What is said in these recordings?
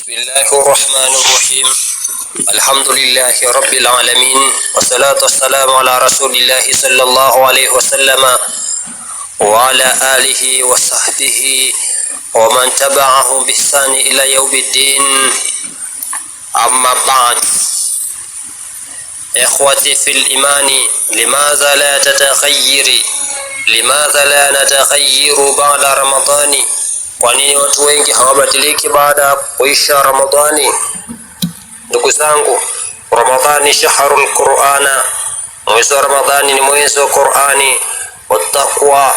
بسم الله الرحمن الرحيم. الحمد لله رب العالمين، والصلاة والسلام على رسول الله صلى الله عليه وسلم وعلى آله وصحبه ومن تبعه بإحسان إلى يوم الدين. أما بعد، إخوتي في الإيمان، لماذا لا نتغير بعد رمضان؟ Kwa nini watu wengi hawabadiliki baada ya kuisha Ramadhani? Ndugu zangu, Ramadhani shahrul Qur'ana, mwezi wa Ramadhani ni mwezi wa Qur'ani, wattaqwa,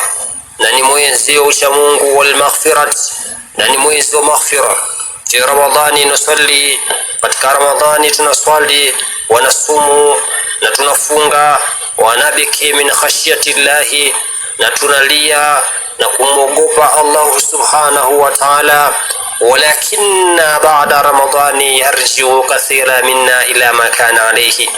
na ni mwezi wa ucha Mungu, wal maghfirat, na ni mwezi wa maghfira. Fi Ramadhani nusalli, katika Ramadhani tunaswali, wanasumu, na tunafunga, wanabiki min khashyati llahi, na tunalia na kumwogopa Allah subhanahu wa ta'ala. Walakinna ba'da Ramadhani yarji'u kathira minna ila ma kana alayhi,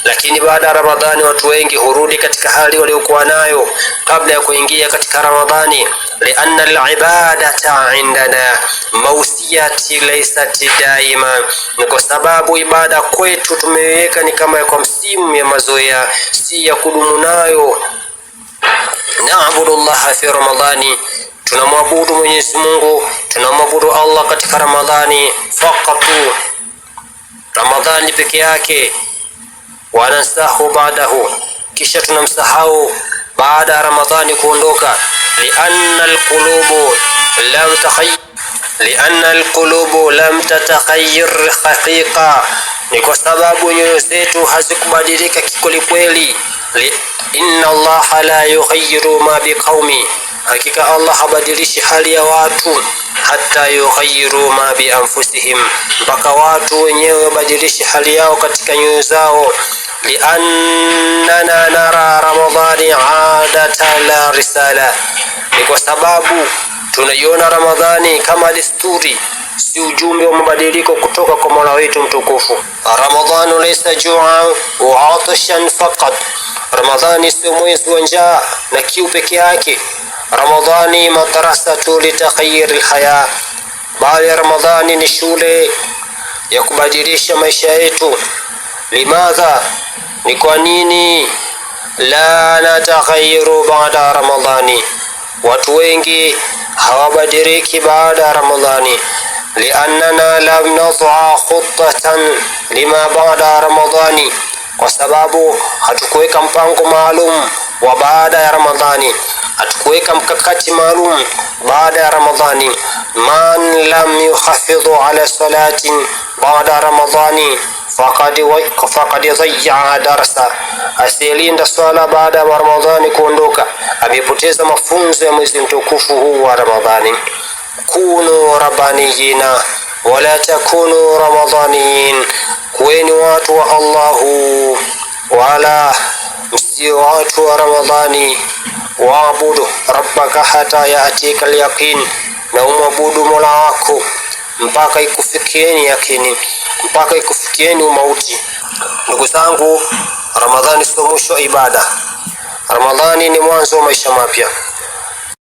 lakini baada ya Ramadhani watu wengi hurudi katika hali waliokuwa nayo kabla ya kuingia katika Ramadhani. Lianna al-ibadata indana mawsiyati laysat daima, ni kwa sababu ibada kwetu tumeiweka ni kama kwa msimu ya mazoea, si ya kudumu nayo. Na'budu Allah fi Ramadhani, tunamwabudu Mwenyezi Mungu, tunamwabudu Allah katika Ramadhani faqatu, Ramadhani peke yake. Wanasahu baadahu, kisha tunamsahau baada ya Ramadhani kuondoka. Lianna alqulubu lam tatakhayyar haqiqa, ni kwa sababu nyoyo zetu hazikubadilika kikweli. Inna Allah la yughayyiru ma biqaumi, hakika Allah habadilishi hali ya watu, hatta yughayyiru ma bi anfusihim, mpaka watu wenyewe wabadilishi hali yao katika nyoyo zao. Liannana nara Ramadhani adata la risala, ni kwa sababu tunaiona Ramadhani kama desturi, si ujumbe wa mabadiliko kutoka kwa Mola wetu mtukufu. Ramadhanu laysa ju'an wa atashan faqat, Ramadhani sio mwezi wa njaa na kiu peke yake. Ramadhani madrasatu litaghayyir alhaya, bali Ramadhani ni shule ya kubadilisha maisha yetu. Limadha, ni kwa nini la nataghayyaru baada Ramadhani? Watu wengi hawabadiliki baada ya Ramadhani. Liannana lam nad'a khuttatan lima baada Ramadhani, kwa sababu hatukuweka mpango maalum wa baada ya Ramadhani, hatukuweka mkakati maalum baada ya Ramadhani. Man lam yuhafidhu ala salatin baada Ramadhani faqad dhayya darsa, asiyelinda swala baada ya Ramadhani kuondoka amepoteza mafunzo ya mwezi mtukufu huu wa Ramadhani. Kunu rabbaniyina wala takunu ramadhaniyin, kuweni watu wa Allahu wala msio watu wa Ramadhani. Waabudu rabbaka hata yaatika al-yaqin, na umwabudu Mola wako mpaka ikufikieni yakini, mpaka ikufikieni umauti. Ndugu zangu, Ramadhani sio mwisho wa ibada. Ramadhani ni mwanzo wa maisha mapya.